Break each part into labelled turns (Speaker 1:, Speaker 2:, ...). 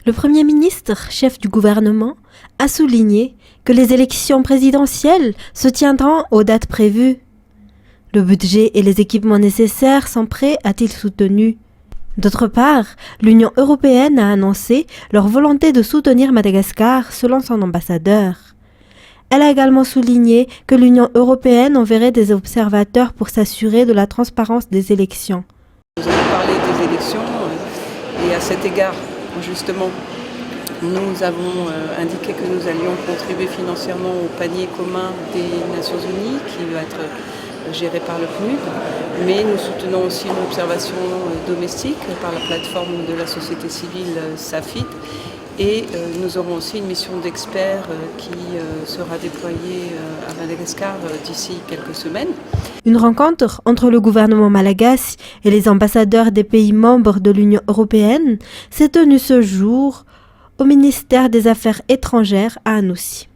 Speaker 1: Le Premier ministre, chef du gouvernement, a souligné que les élections présidentielles se tiendront aux dates prévues. Le budget et les équipements nécessaires sont prêts, a-t-il soutenu. D'autre part, l'Union européenne a annoncé leur volonté de soutenir Madagascar selon son ambassadeur. Elle a également souligné que l'Union européenne enverrait des observateurs pour s'assurer de la transparence des élections.
Speaker 2: Nous avons parlé des élections et à cet égard, justement, nous avons indiqué que nous allions contribuer financièrement au panier commun des Nations Unies qui va être géré par le PNUD, mais nous soutenons aussi une observation domestique par la plateforme de la société civile SAFIT et nous aurons aussi une mission d'experts qui sera déployée à Madagascar d'ici quelques semaines.
Speaker 1: Une rencontre entre le gouvernement malagasy et les ambassadeurs des pays membres de l'Union européenne s'est tenue ce jour au ministère des Affaires étrangères à Anoussi.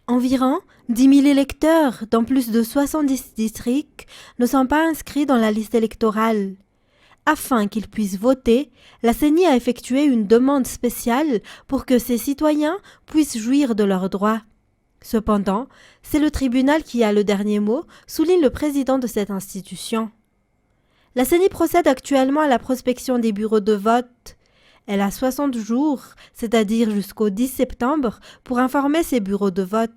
Speaker 1: Environ 10 000 électeurs dans plus de 70 districts ne sont pas inscrits dans la liste électorale. Afin qu'ils puissent voter, la CENI a effectué une demande spéciale pour que ces citoyens puissent jouir de leurs droits. Cependant, c'est le tribunal qui a le dernier mot, souligne le président de cette institution. La CENI procède actuellement à la prospection des bureaux de vote. Elle a 60 jours, c'est-à-dire jusqu'au 10 septembre, pour informer ses bureaux de vote.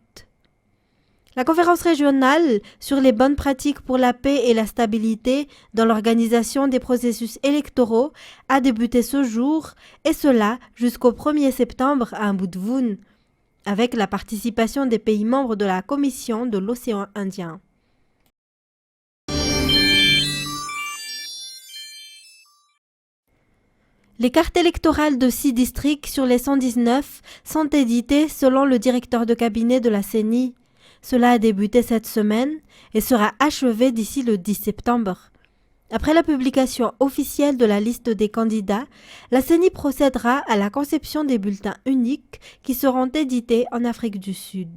Speaker 1: La conférence régionale sur les bonnes pratiques pour la paix et la stabilité dans l'organisation des processus électoraux a débuté ce jour, et cela jusqu'au 1er septembre à Mbudvoun, avec la participation des pays membres de la Commission de l'océan Indien. Les cartes électorales de 6 districts sur les 119 sont éditées selon le directeur de cabinet de la CENI. Cela a débuté cette semaine et sera achevé d'ici le 10 septembre. Après la publication officielle de la liste des candidats, la CENI procédera à la conception des bulletins uniques qui seront édités en Afrique du Sud.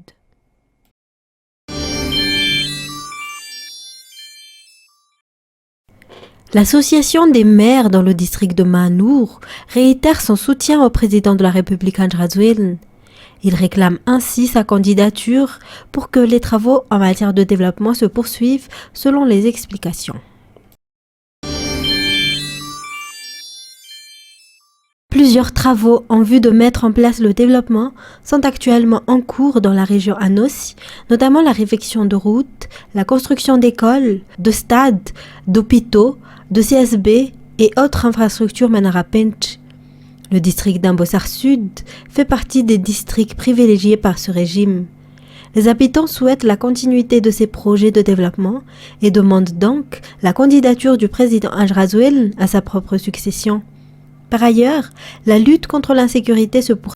Speaker 1: L'association des maires dans le district de Manour réitère son soutien au président de la République Andrzej. Il réclame ainsi sa candidature pour que les travaux en matière de développement se poursuivent selon les explications. Plusieurs travaux en vue de mettre en place le développement sont actuellement en cours dans la région Anoussi, notamment la réfection de routes, la construction d'écoles, de stades, d'hôpitaux, de CSB et autres infrastructures Manarapench. Le district d'Ambossar Sud fait partie des districts privilégiés par ce régime. Les habitants souhaitent la continuité de ces projets de développement et demandent donc la candidature du président Andrzej à sa propre succession. Par ailleurs, la lutte contre l'insécurité se poursuit.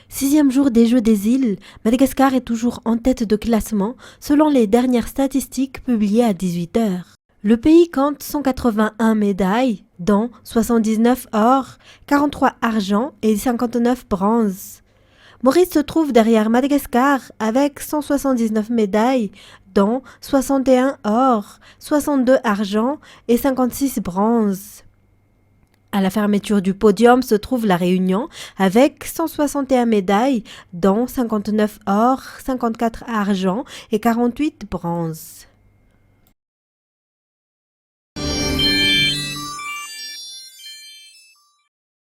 Speaker 1: 6e jour des Jeux des îles, Madagascar est toujours en tête de classement selon les dernières statistiques publiées à 18h. Le pays compte 181 médailles, dont 79 or, 43 argent et 59 bronze. Maurice se trouve derrière Madagascar avec 179 médailles, dont 61 or, 62 argent et 56 bronze. À la fermeture du podium se trouve la Réunion avec 161 médailles, dont 59 or, 54 argent et 48 bronze.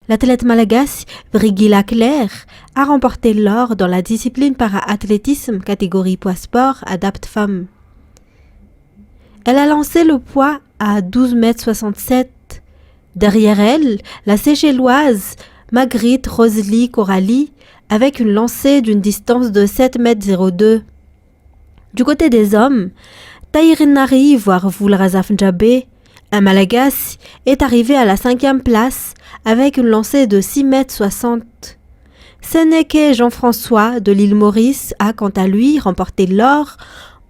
Speaker 1: L'athlète malagasy Brigila Claire a remporté l'or dans la discipline para-athlétisme catégorie poids sport adapte femme. Elle a lancé le poids à 12,67 m. Derrière elle, la Seychelloise Margriet Rosely Coralie avec une lancée d'une distance de 7,02 m. Du côté des hommes, Tahirnari Voirvul-Razaf Njabé, un Malagasy, est arrivé à la 5e place avec une lancée de 6,60 m. Sénéké Jean-François de l'île Maurice a quant à lui remporté l'or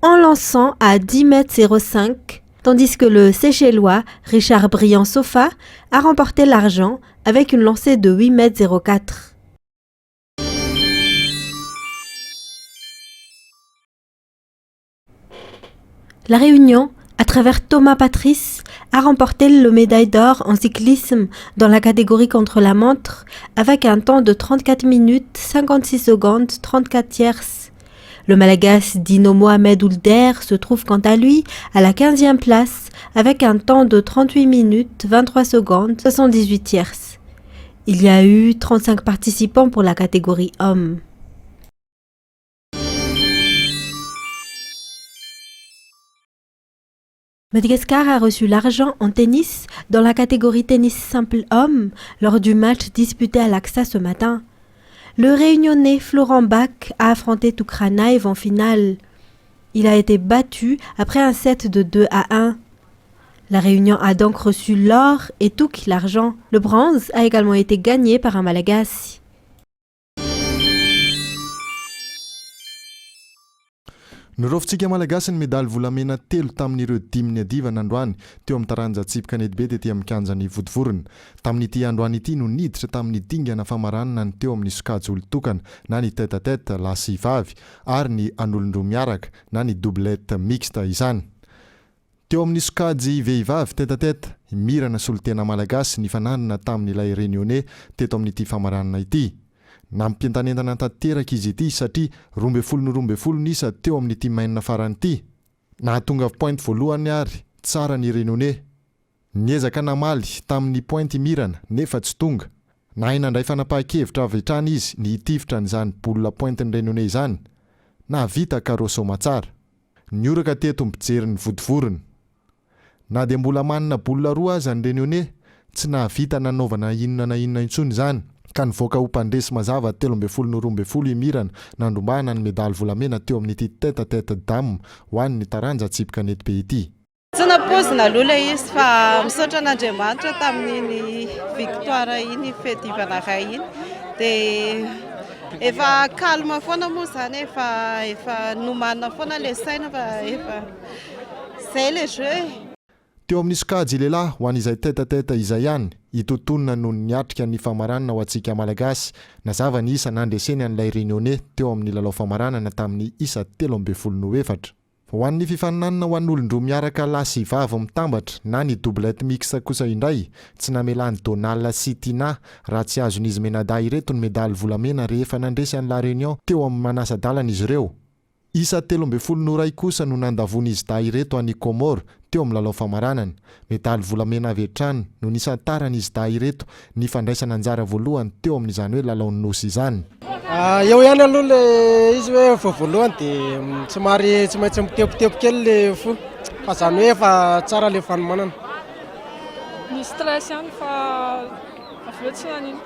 Speaker 1: en lançant à 10,05 m, tandis que le Seychellois Richard Briand-Sofa a remporté l'argent avec une lancée de 8,04 m. La Réunion, à travers Thomas Patrice, a remporté le médaille d'or en cyclisme dans la catégorie contre-la-montre avec un temps de 34 minutes 56 secondes 34 tierces. Le Malagasy Dino Mohamed Oulder se trouve quant à lui à la 15e place avec un temps de 38 minutes 23 secondes 78 tierces. Il y a eu 35 participants pour la catégorie hommes. Madagascar a reçu l'argent en tennis dans la catégorie tennis simple homme lors du match disputé à l'AXA ce matin. Le Réunionnais Florent Bach a affronté Toukranaev en finale. Il a été battu après un set de 2-1. La Réunion a donc reçu l'or et Touk l'argent. Le bronze a également été gagné par un Malagasy.
Speaker 3: Nirofitsika malagasy ny medaly volamena 3 tamin'ireo 10 adivana androany teo amin'ny taranja tsipika Nedbe tety amin'ny kianjan'ny Vodivorona. Tamin'ity androany ity no niditra tamin'ny dingana famaranana ny teo amin'ny sokajy olon-tokana na ny tête-à-tête lahy sy vavy ary ny an'olon-droa miaraka na ny doublette mixte izany. Teo amin'ny sokajy vehivavy tête-à-tête mirana solotena malagasy ny fananana tamin'ilay Réunionnais teto amin'ity famaranana ity. Nampientanentana tanteraka izy ity satria 12 nisa teo amin'ity mainina farany ity. Nahatonga point voalohany ary tsara ny Réunionnais. Niezaka namaly tamin'ny point mirana nefa tsy tonga. Nahay nandray fanapahan-kevitra avy hatrany izy ny hitifitra n'izany bola point ny Réunionnais izany. Nahavita Karosoma tsara. Nioraka teto mijery ny Vodivorona. Na dia mbola manana bola roa aza ny Réunionnais tsy nahavita nanaovana inona intsony izany. Ka nivoaka ho mpandresy mazava 12 imirana nandrombahana ny medaly volamena teo amin'ity tête-à-tête dame ho an'ny taranja tsipika Nedbe ity.
Speaker 4: Tsy napozina lola izy fa misaotra an'Andriamanitra tamin'iny victoire iny fedivana iray iny dia efa calme foana moa zany efa nomanina foana le saina fa efa zay le jeu.
Speaker 3: Teo amin'ny sokajy lehilahy ho an'izay tête-à-tête izay ihany itotonona no niatrika ny famaranana ho antsika malagasy nazava ny isa nandreseny an'ilay Réunionnais teo amin'ny lalao famaranana tamin'ny isa 14. Ho an'ny fifaninanana ho an'olon-droa miaraka lahy sy vavy mitambatra na ny doublette mixte kosa indray tsy namelany Donald sy Tina raha tsy azon'izy menada ireto ny medaly volamena rehefa nandresy an'la Réunion teo amin'ny manasa-dalana izy ireo. Isa 13 kosa no nandavon'izy dahy ireto any Comore teo amin'ny lalao famaranana. Medaly volamena avy hatrany no nisantaran'izy dahy ireto ny fandraisana anjara voalohany teo amin'izany hoe lalao ny nosy izany.
Speaker 5: Eo ihany aloha le izy hoe vao voalohany dia somary tsy maintsy mitepotepy kely le fo fa zany hoe efa tsara le fanomanana.
Speaker 6: Ny stress ihany fa avetsina iny.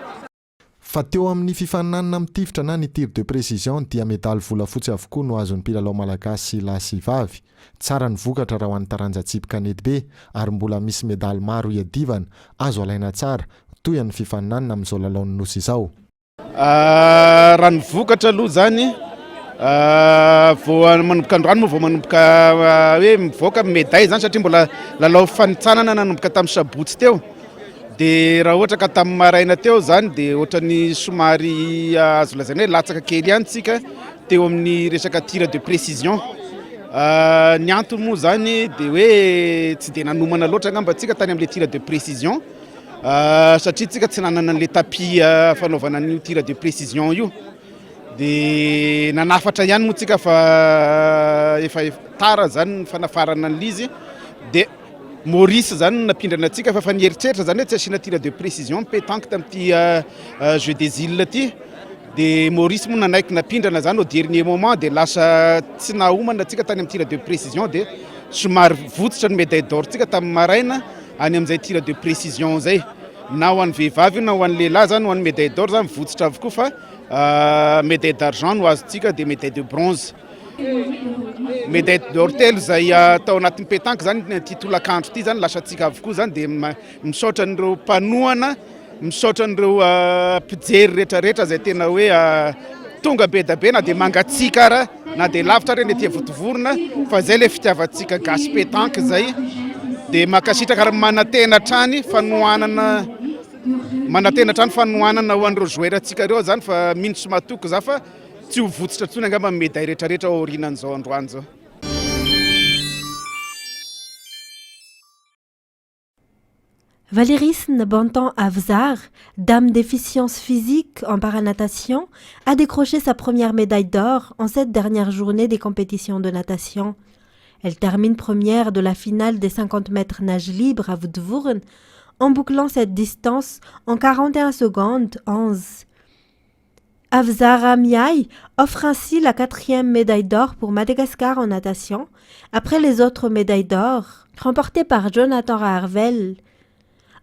Speaker 3: Fa teo amin'ny fifaninanana mitifitra na ny tir de précision dia medaly volafotsy avokoa no azon'ny mpilalao malagasy lahy sy vavy. Tsara ny vokatra raha ho an'ny taranja tsipika Nedbe ary mbola misy medaly maro iadivana azo alaina tsara toy amin'ny fifaninanana amin'izao lalao ny nosy izao.
Speaker 7: Raha ny vokatra aloha zany vao manomboka androany moa vao manomboka hoe mivoaka médaille zany satria mbola lalao fanitsanana nanomboka tamin'ny sabotsy teo. Dia raha ohatra ka tamin'ny maraina teo zany dia ohatrany somary azo lazaina hoe latsaka kely ihany tsika teo amin'ny resaka tir de précision. Ny antony moa zany dia hoe tsy dia nanomana loatra ngamba tsika tany amin'le tir de précision satria tsika tsy nanana an'le tapis fanaovana ny tir de précision io. Dia nanafatra ihany moa tsika fa efa tara zany fanafarana an'izy dia Maurice zany napindrana antsika fa nieritreritra zany hoe tsy asina tir de précision pétanque tamin'ity jeu des îles ty. Dia Maurice moa nanaiky napindrana zany au dernier moment dia lasa tsy nahomana antsika tany amin'ny tir de précision dia somary votsitra ny médaille d'or tsika tamin'ny maraina any amin'izay tir de précision zay. Na ho an'ny vehivavy na ho an'ny lehilahy zany ho an'ny médaille d'or zany votsitra avokoa fa médaille d'argent no azontsika dia médaille de bronze. Médaille d'or telo izay tao anatin'ny pétanque zany ty tolakandro ity zany lasatsika avokoa zany dia misaotra an'ireo mpanohana misaotra an'ireo mpijery rehetrarehetra zay tena hoe tonga be da be na dia mangatsika ara na dia lavitra reny etỳ Vodivorona fa zay le fitiavantsika gasy pétanque zay dia makasitraka raha manantena trany fanohanana fanohanana ho an'ireo joueurantsika ireo zany fa mino sy matoko za fa tsy ho votsitra tsony angamba médaille rehetrarehetra ao aorianan'izao androany zao.
Speaker 1: Valéris Nbantan Avzar, dame déficience physique en paranatation, a décroché sa première médaille d'or en cette dernière journée des compétitions de natation. Elle termine première de la finale des 50 mètres nage libre à Woodvoorn en bouclant cette distance en 41 secondes 11. Avzara Miaï offre ainsi la 4e médaille d'or pour Madagascar en natation, après les autres médailles d'or remportées par Jonathan Raharvel.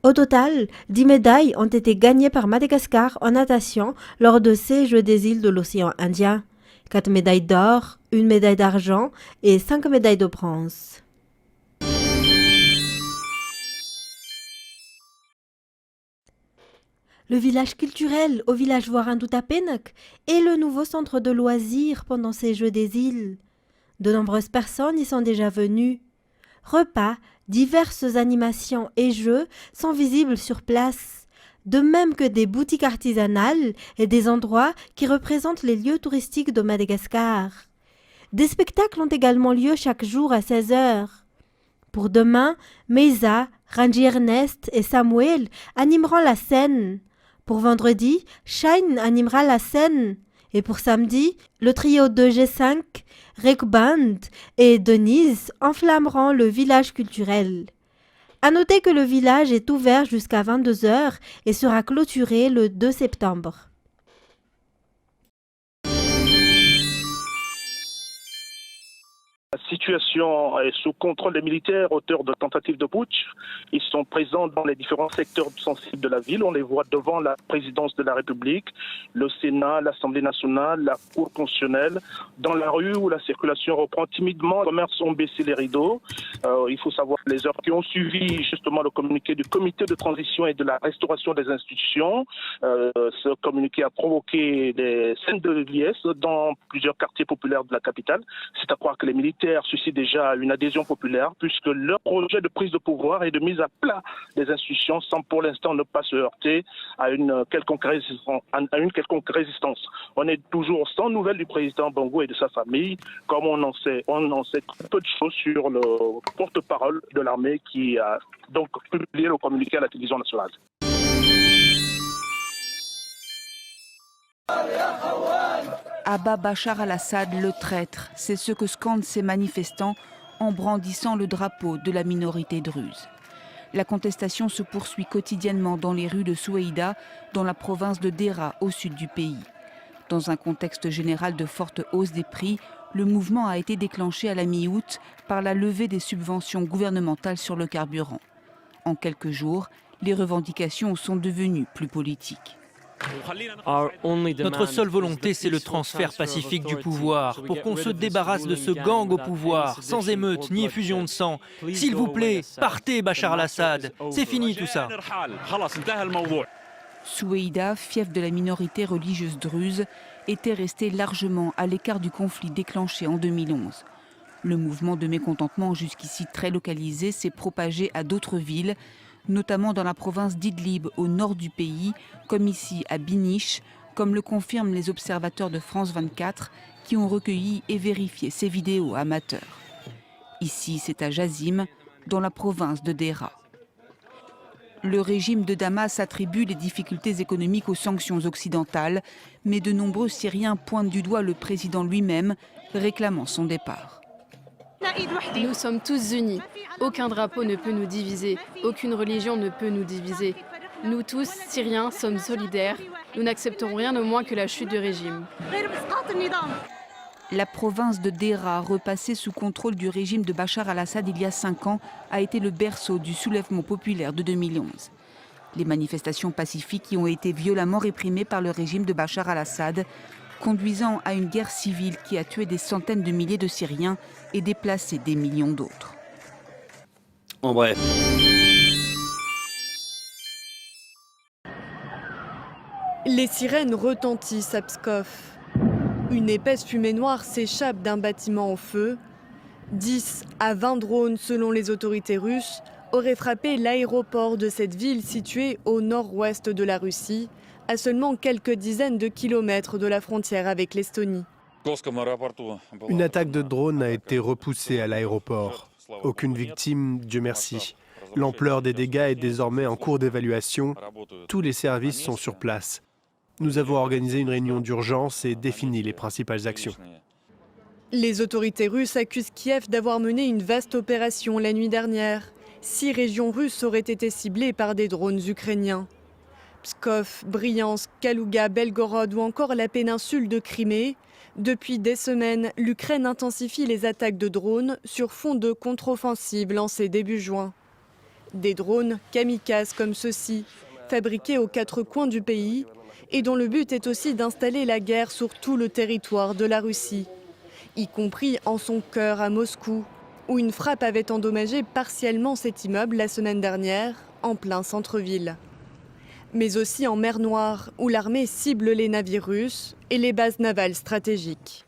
Speaker 1: Au total, 10 médailles ont été gagnées par Madagascar en natation lors de ces Jeux des îles de l'océan Indien. 4 médailles d'or, 1 médaille d'argent et 5 médailles de bronze. Le village culturel au village Warandoutapenak est le nouveau centre de loisirs pendant ces Jeux des îles. De nombreuses personnes y sont déjà venues. Repas, diverses animations et jeux sont visibles sur place, de même que des boutiques artisanales et des endroits qui représentent les lieux touristiques de Madagascar. Des spectacles ont également lieu chaque jour à 16h. Pour demain, Meisa, Ranji Ernest et Samuel animeront la scène. Pour vendredi, Shine animera la scène. Et pour samedi, le trio de G5, Rek Band et Denise enflammeront le village culturel. À noter que le village est ouvert jusqu'à 22h et sera clôturé le 2 septembre.
Speaker 8: La situation est sous contrôle des militaires, auteurs de tentatives de putsch. Ils sont présents dans les différents secteurs sensibles de la ville. On les voit devant la présidence de la République, le Sénat, l'Assemblée nationale, la Cour constitutionnelle. Dans la rue où la circulation reprend timidement, les commerces ont baissé les rideaux. Il faut savoir les heures qui ont suivi justement le communiqué du comité de transition et de la restauration des institutions. Ce communiqué a provoqué des scènes de liesse dans plusieurs quartiers populaires de la capitale. C'est à croire que les militaires suscitent déjà une adhésion populaire puisque leur projet de prise de pouvoir et de mise à plat des institutions semble pour l'instant ne pas se heurter à une quelconque résistance. On est toujours sans nouvelles du président Bongo et de sa famille, comme on en sait peu de choses sur le porte-parole de l'armée qui a donc publié le communiqué à la télévision nationale.
Speaker 9: Abat Bachar al-Assad, le traître, c'est ce que scandent ces manifestants en brandissant le drapeau de la minorité druze. La contestation se poursuit quotidiennement dans les rues de Soueïda, dans la province de Dera, au sud du pays. Dans un contexte général de forte hausse des prix, le mouvement a été déclenché à la mi-août par la levée des subventions gouvernementales sur le carburant. En quelques jours, les revendications sont devenues plus politiques.
Speaker 10: Notre seule volonté, c'est le transfert pacifique du pouvoir, pour qu'on se débarrasse de ce gang au pouvoir, sans émeute ni effusion de sang. S'il vous plaît, partez Bachar al-Assad, c'est fini tout ça.
Speaker 9: Soueïda, fief de la minorité religieuse druze, était resté largement à l'écart du conflit déclenché en 2011. Le mouvement de mécontentement, jusqu'ici très localisé, s'est propagé à d'autres villes, notamment dans la province d'Idlib au nord du pays, comme ici à Binish, comme le confirment les observateurs de France 24 qui ont recueilli et vérifié ces vidéos amateurs. Ici, c'est à Jazim, dans la province de Dera. Le régime de Damas attribue les difficultés économiques aux sanctions occidentales, mais de nombreux Syriens pointent du doigt le président lui-même, réclamant son départ.
Speaker 11: Nous sommes tous unis. Aucun drapeau ne peut nous diviser. Aucune religion ne peut nous diviser. Nous tous, Syriens, sommes solidaires. Nous n'accepterons rien de moins que la chute du régime.
Speaker 9: La province de Dera, repassée sous contrôle du régime de Bachar al-Assad il y a 5 ans, a été le berceau du soulèvement populaire de 2011. Les manifestations pacifiques y ont été violemment réprimées par le régime de Bachar al-Assad, conduisant à une guerre civile qui a tué des centaines de milliers de Syriens et déplacé des millions d'autres.
Speaker 12: En bref.
Speaker 13: Les sirènes retentissent à Pskov. Une épaisse fumée noire s'échappe d'un bâtiment en feu. 10 à 20 drones, selon les autorités russes, auraient frappé l'aéroport de cette ville située au nord-ouest de la Russie, à seulement quelques dizaines de kilomètres de la frontière avec l'Estonie.
Speaker 14: Une attaque de drone a été repoussée à l'aéroport. Aucune victime, Dieu merci. L'ampleur des dégâts est désormais en cours d'évaluation. Tous les services sont sur place. Nous avons organisé une réunion d'urgence et défini les principales actions.
Speaker 13: Les autorités russes accusent Kiev d'avoir mené une vaste opération la nuit dernière. 6 régions russes auraient été ciblées par des drones ukrainiens. Pskov, Bryansk, Kalouga, Belgorod ou encore la péninsule de Crimée. Depuis des semaines, l'Ukraine intensifie les attaques de drones sur fond de contre-offensive lancée début juin. Des drones kamikazes comme ceux-ci, fabriqués aux 4 coins du pays et dont le but est aussi d'installer la guerre sur tout le territoire de la Russie, y compris en son cœur à Moscou, où une frappe avait endommagé partiellement cet immeuble la semaine dernière, en plein centre-ville. Mais aussi en mer Noire, où l'armée cible les navires russes et les bases navales stratégiques.